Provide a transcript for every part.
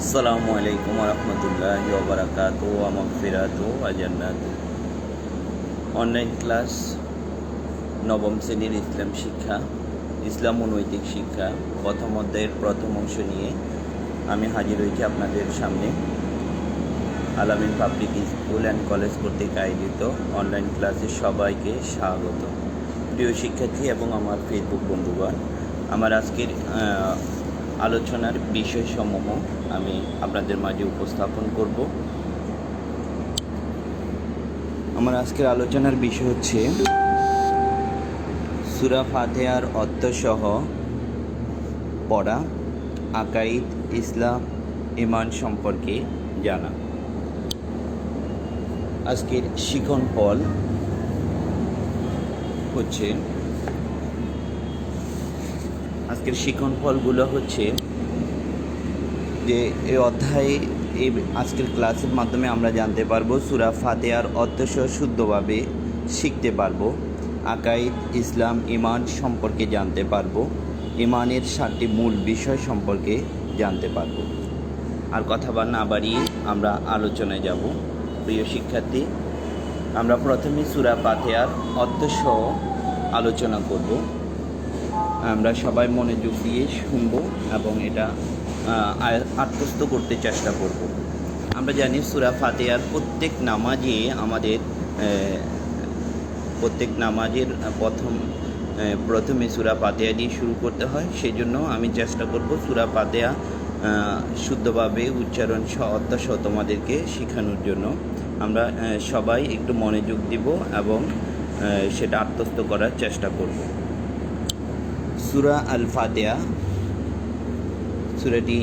আসসালামু আলাইকুম রহমতুল্লাহি ওয়া বারাকাতুহু ওয়া মাগফিরাতুহু ওয়া জান্নাতুহু। অনলাইন ক্লাস নবম শ্রেণীর ইসলাম শিক্ষা, ইসলাম ও নৈতিক শিক্ষা প্রথম অধ্যায়ের প্রথম অংশ নিয়ে আমি হাজির হয়েছি আপনাদের সামনে। আলামিন পাবলিক স্কুল অ্যান্ড কলেজ কর্তৃক আয়োজিত অনলাইন ক্লাসে সবাইকে স্বাগত। প্রিয় শিক্ষার্থী এবং আমার ফেসবুক বন্ধুগণ, আমার আজকের আলোচনার বিষয়সমূহ আমি আপনাদের মাঝে উপস্থাপন করব। আমার আজকের আলোচনার বিষয় হচ্ছে সূরা ফাতিহার অর্থসহ পড়া, আকাইদ, ইসলাম, ঈমান সম্পর্কে জানা। আজকের শিখন ফল হচ্ছে ফলগুলো হচ্ছে যে এই অধ্যায়ে আজকের ক্লাসের মাধ্যমে আমরা জানতে পারবো সূরা ফাতিহার অর্থসহ শুদ্ধভাবে শিখতে পারবো, আকাইদ, ইসলাম, ঈমান সম্পর্কে জানতে পারবো, ঈমানের 7টি মূল বিষয় সম্পর্কে জানতে পারবো। আর কথা না বাড়িয়ে আমরা আলোচনায় যাব। প্রিয় শিক্ষার্থী, আমরা প্রথমে সূরা ফাতিহার অর্থসহ আলোচনা করব। আমরা সবাই মনোযোগ দিয়ে শুনব এবং এটা আত্মস্থ করতে চেষ্টা করব। আমরা জানি সূরা ফাতিহার প্রত্যেক নামাজের প্রথমে সূরা ফাতিহা দিয়ে শুরু করতে হয়। সেই জন্য আমি চেষ্টা করব সূরা ফাতিহা শুদ্ধভাবে উচ্চারণ অর্থসহ তোমাদেরকে শেখানোর জন্য। আমরা সবাই একটু মনোযোগ দিব এবং সেটা আত্মস্থ করার চেষ্টা করব। সূরা আল ফাতিহা সূরাটি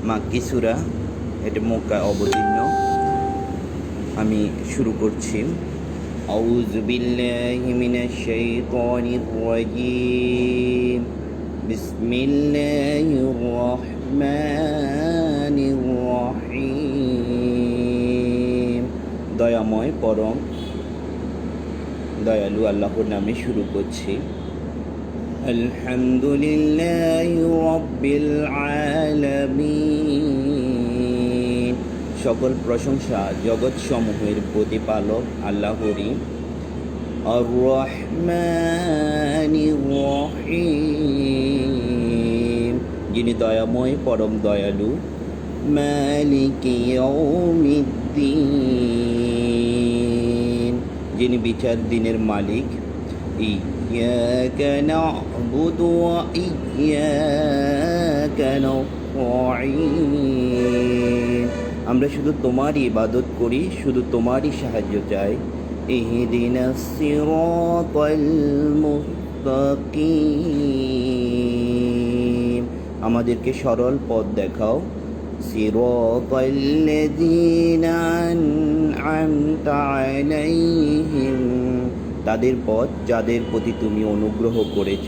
মাক্কি সূরা, এটি মক্কায় অবতীর্ণ। আমি শুরু করছি। আউযু বিল্লাহি মিনাশ শাইতানির রাজীম। বিসমিল্লাহির রহমানির রহিম। দয়াময় পরম দয়ালু আল্লাহর নামে শুরু করছি। আলহামদুলিল্লাহি রাব্বিল আলামিন। সকল প্রশংসা জগৎ সমূহের প্রতিপালক আল্লাহরই। আর রহমানির রহিম, যিনি দয়াময় পরম দয়ালু। মালিকি ইয়াউমিদ্দিন, যিনি বিচার দিনের মালিক। ইয়্যাকা না'বুদু ওয়া ইয়্যাকা নাস্তাঈন, আমরা শুধু তোমারই ইবাদত করি, শুধু তোমারই সাহায্য চাই। ইহদিনাস সিরাতাল মুস্তাকিম, আমাদেরকে সরল পথ দেখাও। সিরাতাল্লাযীনা আন'আমতা আলাইহিম, তাদের পথ যাদের প্রতি তুমি অনুগ্রহ করেছ।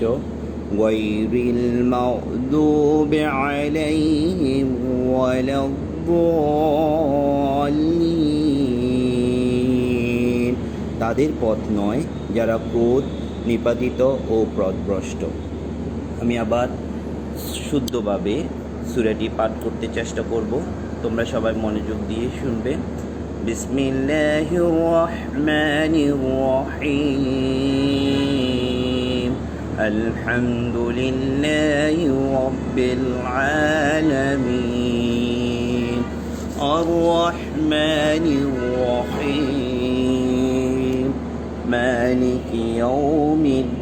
গায়রিল মাগদুবি আলাইহিম ওয়ালাদ-দাল্লিন, তাদের পথ নয় যারা ক্রোধ নিপাতিত ও পথভ্রষ্ট। আমি আবার শুদ্ধভাবে সূরাটি পাঠ করতে চেষ্টা করব, তোমরা সবাই মনোযোগ দিয়ে শুনবে। বিসমিল্লাহির রহমানির রহিম। আলহামদুলিল্লাহি রাব্বিল আলামিন। আর রহমানির রহিম। মালিকি ইয়াউমিদ্দিন।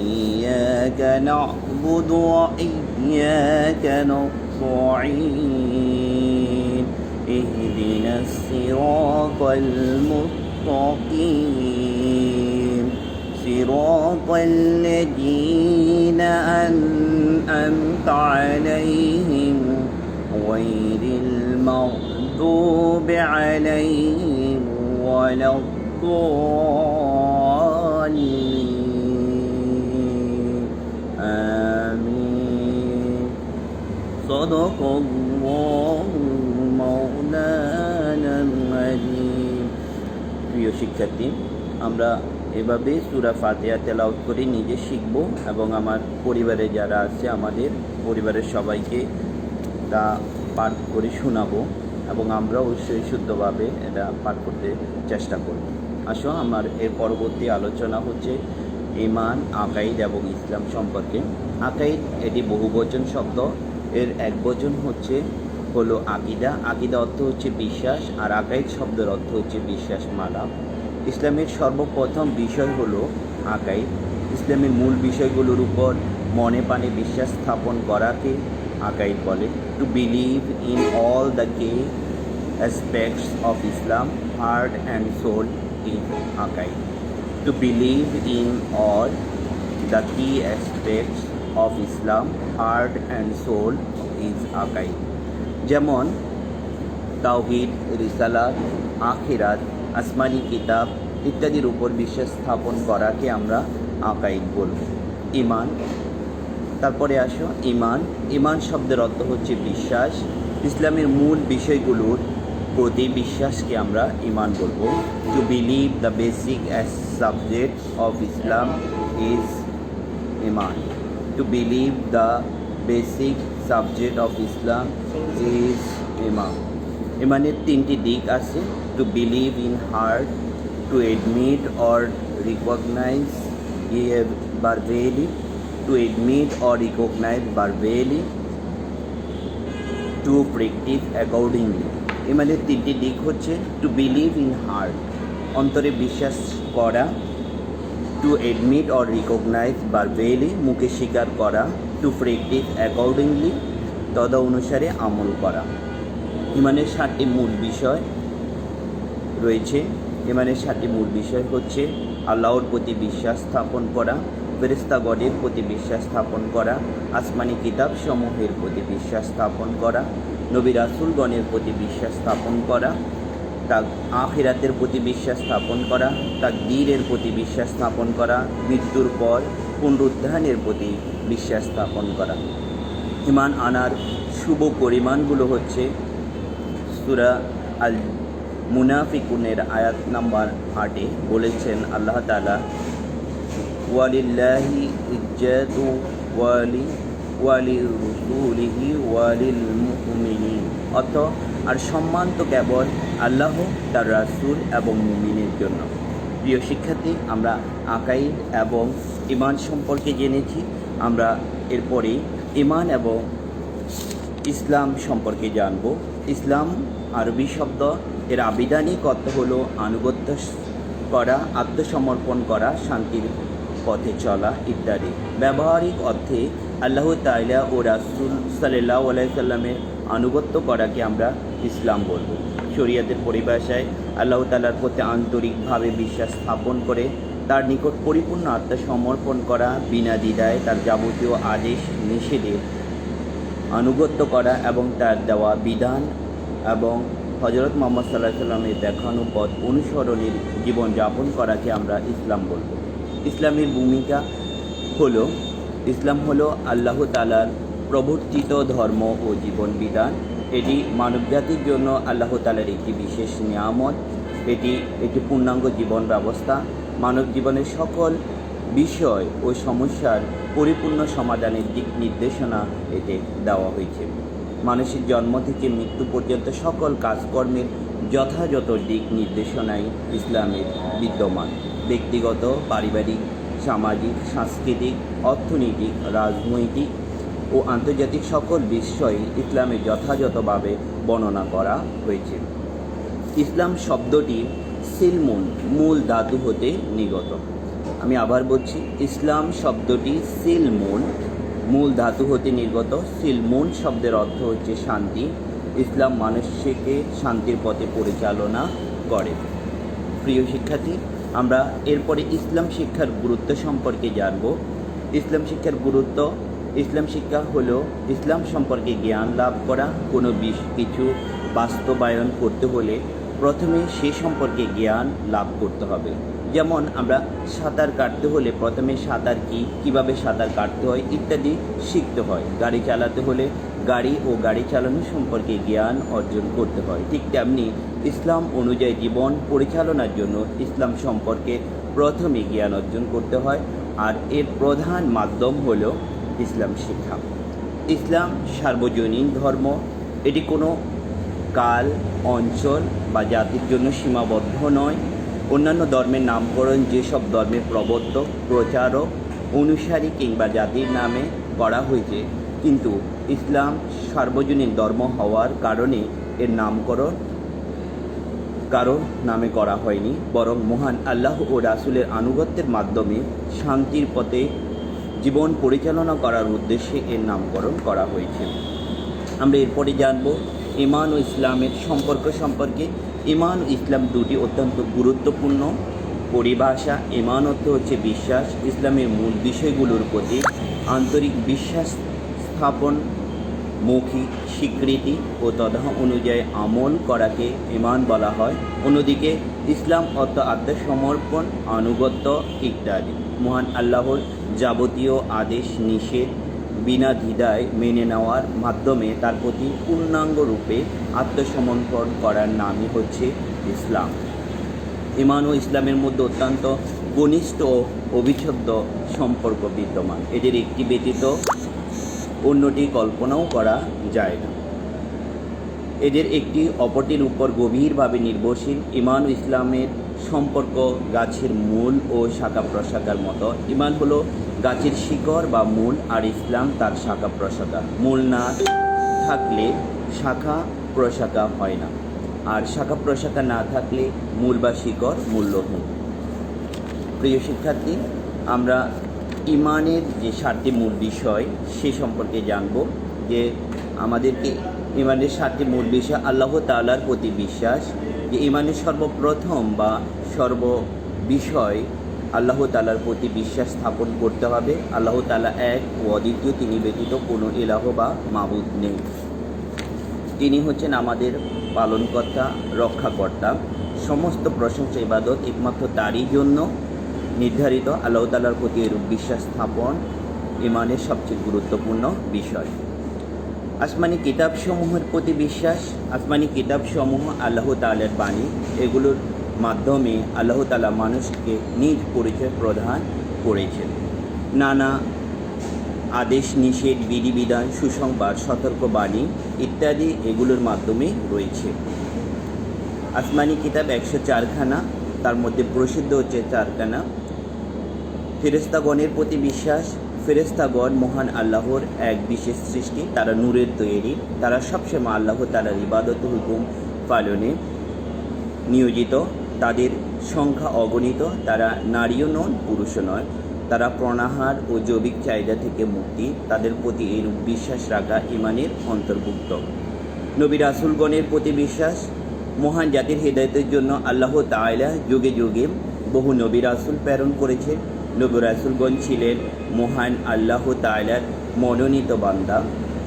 ইয়্যাকা না'বুদু ওয়া ইয়্যাকা নাস্তাঈন। ইহদিনাস সিরাতাল মুস্তাকিম। সিরাতাল্লাযীনা আন'আমতা আলাইহিম গায়রিল মাগদুবি আলাইহিম ওয়ালাদ-দাল্লিন। আমিন। সাদাকাল্লাহু মাওলানাল আযীম। প্রিয় শিক্ষার্থী, আমরা এভাবে সূরা ফাতিহা তেলাওয়াত করে নিজে শিখব এবং আমার পরিবারে যারা আছে আমাদের পরিবারের সবাইকে তা পাঠ করে শোনাবো এবং আমরা অবশ্যই শুদ্ধভাবে এটা পাঠ করতে চেষ্টা করব। আসো, আমার এর পরবর্তী আলোচনা হচ্ছে ঈমান, আকাইদ এবং ইসলাম সম্পর্কে। আকাইদ এটি বহুবচন শব্দ, এর একবচন হলো আকিদা। আকিদা অর্থ হচ্ছে বিশ্বাস, আর আকাইদ শব্দের অর্থ হচ্ছে বিশ্বাস মালা। ইসলামের সর্বপ্রথম বিষয় হলো আকাইদ। ইসলামের মূল বিষয়গুলোর উপর মনে প্রাণে বিশ্বাস স্থাপন করাকে আকাইদ বলে। To believe in all the key aspects of Islam, heart and soul is আকাইদ। To believe in all the key aspects of Islam, heart and soul is আকাইদ। যেমন তাওহীদ, রিসালাত, আখিরাত, আসমানি কিতাব ইত্যাদির উপর বিশ্বাস স্থাপন করাকে আমরা আকাইদ বলব। ঈমান, তারপরে আসো ঈমান। ঈমান শব্দের অর্থ হচ্ছে বিশ্বাস। ইসলামের মূল বিষয়গুলোর প্রতি বিশ্বাসকে আমরা ঈমান বলবো। To believe the basic subject of Islam is ঈমান। To believe the basic subject of Islam is ঈমান। ঈমানের তিনটি দিক আছে। To believe in heart, to admit or recognise verbally, to admit or recognize verbally, to practice accordingly. ঈমানের তিনটি দিক হচ্ছে টু বিলিভ ইন হার্ট, অন্তরে বিশ্বাস করা, to admit or recognise verbally, মুখে স্বীকার করা, টু প্র্যাকটিস অ্যাকর্ডিংলি, তদ অনুসারে আমল করা। ঈমানের 7টি মূল বিষয় রয়েছে। ঈমানের 7টি মূল বিষয় হচ্ছে আল্লাহর প্রতি বিশ্বাস স্থাপন করা, ফেরেশতাগণের প্রতি বিশ্বাস স্থাপন করা, আসমানি কিতাব সমূহের প্রতি বিশ্বাস স্থাপন করা, নবী রাসূলগণের প্রতি বিশ্বাস স্থাপন করা, আখিরাতের প্রতি বিশ্বাস স্থাপন করা, তাকদীরের প্রতি বিশ্বাস স্থাপন করা, মৃত্যুর পর পুনরুত্থানের প্রতি বিশ্বাস স্থাপন করা। ঈমান আনার শুভ পরিমাণগুলো হচ্ছে সূরা আল মুনাফিকুনের আয়াত নাম্বার 8-এ বলেছেন আল্লাহ তাআলা, ওয়ালিল্লাহি ইজ্জাতু ওয়ালিরুসুলিহি ওয়ালিল মুমিনিন, অর্থ আর সম্মান তো কেবল আল্লাহ, তার রাসূল এবং মুমিনের জন্য। প্রিয় শিক্ষার্থী, আমরা আকাইদ এবং ঈমান সম্পর্কে জেনেছি। আমরা এরপরে ঈমান এবং ইসলাম সম্পর্কে জানব। ইসলাম আরবি শব্দ, এর আবিধানিক অর্থ হলো আনুগত্য করা, আত্মসমর্পণ করা, শান্তির পথে চলা ইত্যাদি। ব্যবহারিক অর্থে আল্লাহ তাআলা ও রাসূল সাল্লাল্লাহু আলাইহি সাল্লামের আনুগত্য করাকে আমরা ইসলাম বলব। শরীয়তের পরিভাষায় আল্লাহ তাআলার প্রতি আন্তরিকভাবে বিশ্বাস স্থাপন করে তার নিকট পরিপূর্ণ আত্মসমর্পণ করা, বিনা দ্বিধায় তার যাবতীয় আদেশ নিষেধের আনুগত্য করা এবং তার দেওয়া বিধান এবং হযরত মুহাম্মদ সাল্লাল্লাহু আলাইহি সাল্লামের দেখানো পথ অনুসরণের জীবনযাপন করাকে আমরা ইসলাম বলব। ইসলামের ভূমিকা হলো, ইসলাম হলো আল্লাহ তাআলার প্রবর্তিত ধর্ম ও জীবন বিধান। এটি মানবজাতির জন্য আল্লাহ তাআলার একটি বিশেষ নিয়ামত। এটি একটি পূর্ণাঙ্গ জীবন ব্যবস্থা। মানব জীবনের সকল বিষয় ও সমস্যার পরিপূর্ণ সমাধানের দিক নির্দেশনা এতে দেওয়া হয়েছে। মানুষের জন্ম থেকে মৃত্যু পর্যন্ত সকল কাজকর্মের যথাযথ দিক নির্দেশনাই ইসলামের বিদ্যমান। ব্যক্তিগত, পারিবারিক, সামাজিক, সাংস্কৃতিক, অর্থনৈতিক, রাজনৈতিক ও আন্তর্জাতিক সকল বিষয়ে ইসলামে যথাযথভাবে বর্ণনা করা হয়েছে। ইসলাম শব্দটি সিলমুন মূল ধাতু হতে নির্গত। আমি আবার বলছি, ইসলাম শব্দটি সিলমুন মূল ধাতু হতে নির্গত। সিলমুন শব্দের অর্থ হচ্ছে শান্তি। ইসলাম মানুষকে শান্তির পথে পরিচালনা করে। প্রিয় শিক্ষার্থী, আমরা এরপরে ইসলাম শিক্ষার গুরুত্ব সম্পর্কে জানব। ইসলাম শিক্ষার গুরুত্ব, ইসলাম শিক্ষা হলো ইসলাম সম্পর্কে জ্ঞান লাভ করা। কোনো কিছু বাস্তবায়ন করতে হলে প্রথমে সে সম্পর্কে জ্ঞান লাভ করতে হবে। যেমন আমরা সাঁতার কাটতে হলে প্রথমে সাঁতার কীভাবে সাঁতার কাটতে হয় ইত্যাদি শিখতে হয়। গাড়ি চালাতে হলে গাড়ি ও গাড়ি চালানো সম্পর্কে জ্ঞান অর্জন করতে হয়। ঠিক তেমনি ইসলাম অনুযায়ী জীবন পরিচালনার জন্য ইসলাম সম্পর্কে প্রথমে জ্ঞান অর্জন করতে হয়, আর এর প্রধান মাধ্যম হলো ইসলাম শিক্ষা। ইসলাম সার্বজনীন ধর্ম। এটি কোনো কাল, অঞ্চল বা জাতির জন্য সীমাবদ্ধ নয়। অন্যান্য ধর্মের নামকরণ যেসব ধর্মের প্রবর্তক, প্রচারক, অনুসারী কিংবা জাতির নামে করা হয়েছে, কিন্তু ইসলাম সার্বজনীন ধর্ম হওয়ার কারণে এর নামকরণ কারো নামে করা হয়নি, বরং মহান আল্লাহ ও রাসূলের আনুগত্যের মাধ্যমে শান্তির পথে জীবন পরিচালনা করার উদ্দেশ্যে এর নামকরণ করা হয়েছে। আমরা এরপরে জানব ঈমান ও ইসলামের সম্পর্ক সম্পর্কে। ঈমান ও ইসলাম দুটি অত্যন্ত গুরুত্বপূর্ণ পরিভাষা। ঈমান অর্থ হচ্ছে বিশ্বাস। ইসলামের মূল বিষয়গুলোর প্রতি আন্তরিক বিশ্বাস স্থাপন, মৌখিক স্বীকৃতি ও তথা অনুযায়ী আমল করাকে ঈমান বলা হয়। অন্যদিকে ইসলাম অর্থ আত্মসমর্পণ, আনুগত্য ইত্যাদি। মহান আল্লাহর যাবতীয় আদেশ নিষেধ বিনা দ্বিধায় মেনে নেওয়ার মাধ্যমে তার প্রতি পূর্ণাঙ্গ রূপে আত্মসমর্পণ করার নামই হচ্ছে ইসলাম। ঈমান ও ইসলামের মধ্যে অত্যন্ত ঘনিষ্ঠ ও অবিচ্ছেদ্য সম্পর্ক বিদ্যমান। এদের একটি ব্যতীত অন্যটি কল্পনাও করা যায় না। এদের একটি অপরটির উপর গভীরভাবে নির্ভরশীল। ঈমান ও ইসলামের সম্পর্ক গাছের মূল ও শাখা প্রশাখার মতো। ঈমান হলো গাছের শিকড় বা মূল, আর ইসলাম তার শাখা প্রশাখা। মূল না থাকলে শাখা প্রশাখা হয় না, আর শাখা প্রশাখা না থাকলে মূল বা শিকড় মূল্যহীন। প্রিয় শিক্ষার্থী, আমরা ঈমানের যে 7টি মূল বিষয় সে সম্পর্কে জানব। যে আমাদেরকে ঈমানের 7টি মূল বিষয়: আল্লাহ তাআলার প্রতি বিশ্বাস। যে ঈমানের সর্বপ্রথম বা সর্ববিষয় আল্লাহ তাআলার প্রতি বিশ্বাস স্থাপন করতে হবে। আল্লাহ তাআলা এক ও অদ্বিতীয়, তিনি ব্যতীত কোনো ইলাহ বা মাবুদ নেই। তিনি হচ্ছেন আমাদের পালনকর্তা, রক্ষাকর্তা। সমস্ত প্রশংসা, ইবাদত একমাত্র তারই জন্য নির্ধারিত। আল্লাহ তাআলার প্রতি এরূপ বিশ্বাস স্থাপন ঈমানের সবচেয়ে গুরুত্বপূর্ণ বিষয়। আসমানি কিতাবসমূহের প্রতি বিশ্বাস। আসমানি কিতাবসমূহ আল্লাহ তাআলার বাণী। এগুলোর মাধ্যমে আল্লাহ তাআলা মানুষকে নিজ পরিচয় প্রদান করেছেন। নানা আদেশ নিষেধ, বিধিবিধান, সুসংবাদ, সতর্কবাণী ইত্যাদি এগুলোর মাধ্যমে রয়েছে। আসমানি কিতাব 104খানা, তার মধ্যে প্রসিদ্ধ হচ্ছে 4খানা। ফেরেশতাগণের প্রতি বিশ্বাস। ফেরেশতাগণ মহান আল্লাহর এক বিশেষ সৃষ্টি। তারা নূরের তৈরি। তারা সবসময় আল্লাহ তাআলার ইবাদত হুকুম পালনে নিয়োজিত। তাদের সংখ্যা অগণিত। তারা নারীও নন, পুরুষও নয়। তারা প্রাণাহার ও জৈবিক চাহিদা থেকে মুক্তি। তাদের প্রতি এইরূপ বিশ্বাস রাখা ঈমানের অন্তর্ভুক্ত। নবী রাসূলগণের প্রতি বিশ্বাস। মহান জাতির হেদায়েতের জন্য আল্লাহ তাআলা যুগে যুগে বহু নবী রাসূল প্রেরণ করেছেন। নবী রাসূলগণ ছিলেন মহান আল্লাহ তাআলার মনোনীত বান্দা।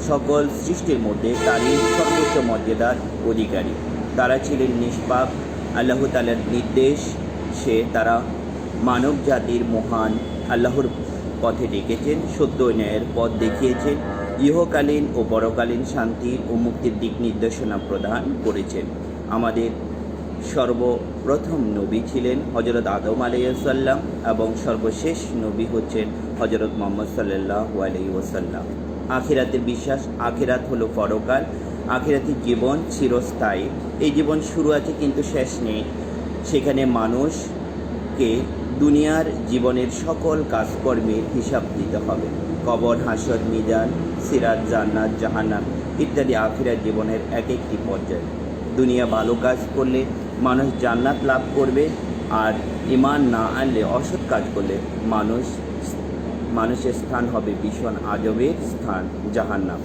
সকল সৃষ্টির মধ্যে তারই সর্বোচ্চ মর্যাদার অধিকারী। তারা ছিলেন নিষ্পাপ। আল্লাহ তাআলার নির্দেশে তারা মানব জাতির মহান আল্লাহর পথে ডেকেছেন, সত্য ন্যায়ের পথ দেখিয়েছেন, ইহকালীন ও পরকালীন শান্তি ও মুক্তির দিক নির্দেশনা প্রদান করেছেন। আমাদের সর্বপ্রথম নবী ছিলেন হযরত আদম আলাইহিস সালাম এবং সর্বশেষ নবী হচ্ছেন হযরত মুহাম্মদ সাল্লাল্লাহু আলাইহি ওয়াসাল্লাম। আখিরাতের বিশ্বাস। আখিরাত হলো পরকাল। আখিরাতের জীবন চিরস্থায়ী। এই জীবন শুরু আছে কিন্তু শেষ নেই। সেখানে মানুষকে দুনিয়ার জীবনের সকল কাজকর্মের হিসাব দিতে হবে। কবর, হাসর, মিজান, সিরাত, জান্নাত, জাহান্নাম ইত্যাদি আখিরাত জীবনের এক একটি পর্যায়। দুনিয়া ভালো কাজ করলে মানুষ জান্নাত লাভ করবে, আর ঈমান না আনলে, অসৎ কাজ করলে মানুষের স্থান হবে ভীষণ আজবের স্থান, জাহান্নাম।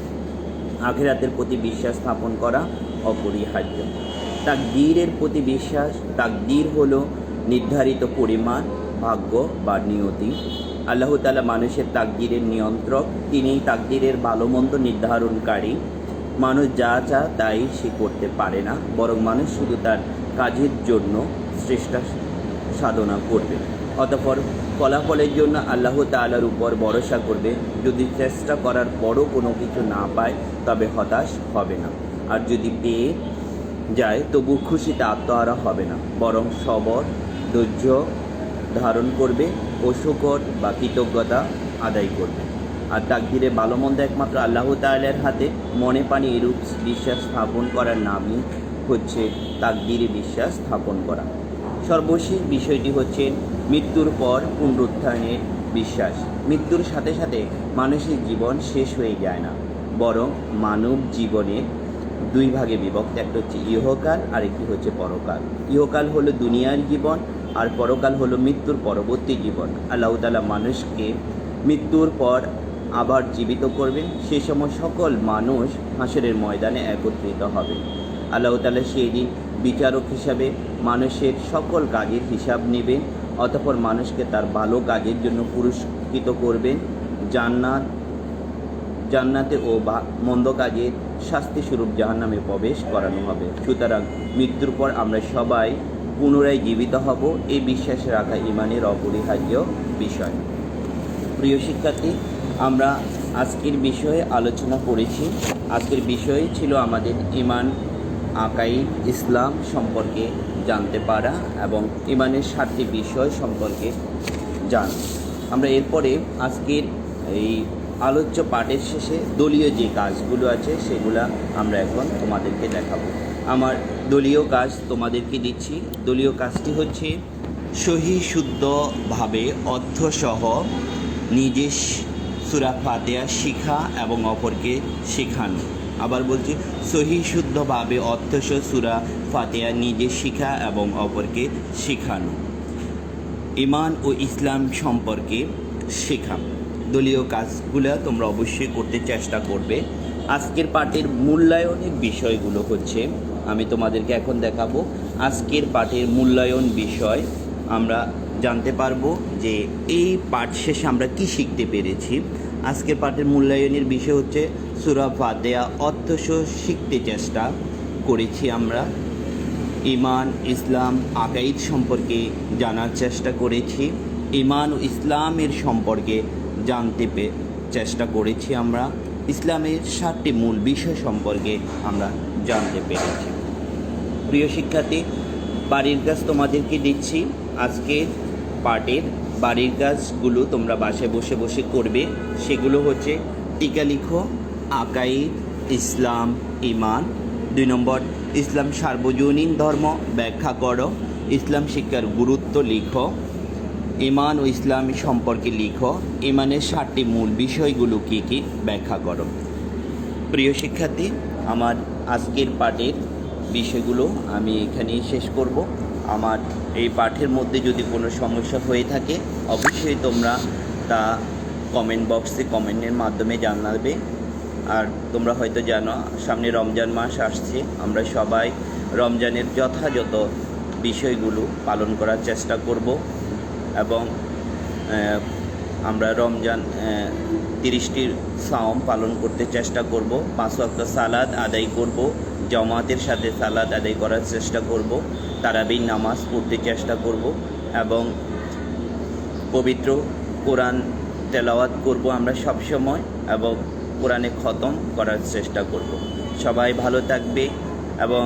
আখিরাতের প্রতি বিশ্বাস স্থাপন করা অপরিহার্য। তাকদীরের প্রতি বিশ্বাস। তাকদীর হলো নির্ধারিত পরিমাণ, ভাগ্য বা নিয়তি। আল্লাহ তাআলা মানুষের তাকদীরের নিয়ন্ত্রক। তিনিই তাকদীরের ভালো মন্দ নির্ধারণকারী। মানুষ যা চায় তাই সে করতে পারে না, বরং মানুষ শুধু তার কাজের জন্য চেষ্টা সাধনা করবে। অতঃপর ফলাফলের জন্য আল্লাহ তাআলার উপর ভরসা করবে। যদি চেষ্টা করার পরও কোনো কিছু না পায় তবে হতাশ হবে না, আর যদি পেয়ে যায় তবু খুশিতে আত্মহারা হবে না, বরং সবর, ধৈর্য ধারণ করবে ও শুকর বা কৃতজ্ঞতা আদায় করবে। আর তাকদিরে ভালো মন্দ একমাত্র আল্লাহ তাআলার হাতে। মনে প্রাণে এরূপ বিশ্বাস স্থাপন করার নামই হচ্ছে তাকদিরে বিশ্বাস স্থাপন করা। সর্বশেষ বিষয়টি হচ্ছে মৃত্যুর পর পুনরুত্থানের বিশ্বাস। মৃত্যুর সাথে সাথে মানুষের জীবন শেষ হয়ে যায় না, বরং মানব জীবনে দুই ভাগে বিভক্ত। একটা হচ্ছে ইহকাল আর একটি হচ্ছে পরকাল। ইহকাল হলো দুনিয়ার জীবন আর পরকাল হলো মৃত্যুর পরবর্তী জীবন। আল্লাহ তাআলা মানুষকে মৃত্যুর পর আবার জীবিত করবেন। সে সময় সকল মানুষ হাসরের ময়দানে একত্রিত হবে। আল্লাহ তাআলা সেই দিন বিচারক হিসাবে মানুষের সকল কাজের হিসাব নেবেন, অতঃপর মানুষকে তার ভালো কাজের জন্য পুরস্কৃত করবেন। জান্নাতে ও মন্দ কাজের শাস্তিস্বরূপ জাহান্নামে প্রবেশ করানো হবে। সুতরাং মৃত্যুর পর আমরা সবাই পুনরায় জীবিত হব, এই বিশ্বাস রাখা ঈমানের অপরিহার্য বিষয়। প্রিয় শিক্ষার্থী, আমরা আজকের বিষয়ে আলোচনা করেছি। আজকের বিষয় ছিল আমাদের ঈমান, আকাইদ, ইসলাম সম্পর্কে জানতে পারা এবং ঈমানের 7টি বিষয় সম্পর্কে জানা। আমরা এরপরে আজকের এই আলোচ্য পাঠের শেষে দলীয় যে কাজগুলো আছে সেগুলা আমরা এখন তোমাদেরকে দেখাবো। আমার দলীয় কাজ তোমাদেরকে দিচ্ছি। দলীয় কাজটি হচ্ছে সহি শুদ্ধভাবে অর্থসহ নিজে সূরা ফাতিহা শিখা এবং অপরকে শেখানো। আবার বলছি, সহি শুদ্ধভাবে অর্থসহ সূরা ফাতিহা নিজে শিখা এবং অপরকে শেখানো। ঈমান ও ইসলাম সম্পর্কে শেখা। দলীয় কাজগুলো তোমরা অবশ্যই করতে চেষ্টা করবে। আজকের পাঠের মূল্যায়নের বিষয়গুলো হচ্ছে, আমি তোমাদেরকে এখন দেখাবো। আজকের পাঠের মূল্যায়ন বিষয় আমরা জানতে পারবো যে এই পাঠ শেষে আমরা কি শিখতে পেরেছি। আজকের পাঠের মূল্যায়নের বিষয় হচ্ছে সূরা ফাতিহা অর্থসহ শিখতে চেষ্টা করেছি আমরা। ঈমান, ইসলাম, আকাইদ সম্পর্কে জানার চেষ্টা করেছি। ঈমান ও ইসলামের সম্পর্কে জানতে চেষ্টা করেছি আমরা। ইসলামের 7টি মূল বিষয় সম্পর্কে আমরা জানতে পেরেছি। প্রিয় শিক্ষার্থী, বাড়ির কাজ তোমাদেরকে দিচ্ছি। আজকের পাঠের বাড়ির কাজগুলো তোমরা বাসায় বসে বসে করবে। সেগুলো হচ্ছে টিকা লিখো, আকাইদ, ইসলাম, ঈমান। 2 নম্বর, ইসলাম সার্বজনীন ধর্ম ব্যাখ্যা করো। ইসলাম শিক্ষার গুরুত্ব লিখো। ঈমান ও ইসলাম সম্পর্কে লিখো। ঈমানের 7টি মূল বিষয়গুলো কী কী ব্যাখ্যা করো। প্রিয় শিক্ষার্থী, আমার আজকের পাঠের বিষয়গুলো আমি এখানেই শেষ করব। আমার এই পাঠের মধ্যে যদি কোনো সমস্যা হয়ে থাকে অবশ্যই তোমরা তা কমেন্ট বক্সে কমেন্টের মাধ্যমে জানাবে। আর তোমরা হয়তো জানো, সামনে রমজান মাস আসছে। আমরা সবাই রমজানের যথাযথ বিষয়গুলো পালন করার চেষ্টা করব এবং আমরা রমজান 30টি সাওম পালন করতে চেষ্টা করব। 5 ওয়াক্ত সালাত আদায় করব, জামাতের সাথে সালাত আদায় করার চেষ্টা করব, তারাবির নামাজ পড়তে চেষ্টা করব এবং পবিত্র কোরআন তেলাওয়াত করব আমরা সব সময় এবং কোরআনে খতম করার চেষ্টা করব। সবাই ভালো থাকবে এবং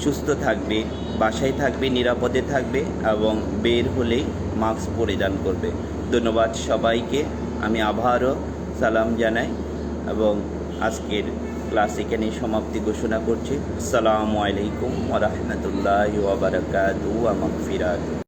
সুস্থ থাকবে, বাসায় থাকবে, নিরাপদে থাকবে এবং বের হলেই মাস্ক পরিধান করবে। ধন্যবাদ সবাইকে। আমি আবারও সালাম জানাই এবং আজকের ক্লাস এখানেই সমাপ্তি ঘোষণা করছি। আসসালামু আলাইকুম ওয়া রাহমাতুল্লাহি ওয়া বারাকাতুহু ওয়া মাগফিরাতুহু।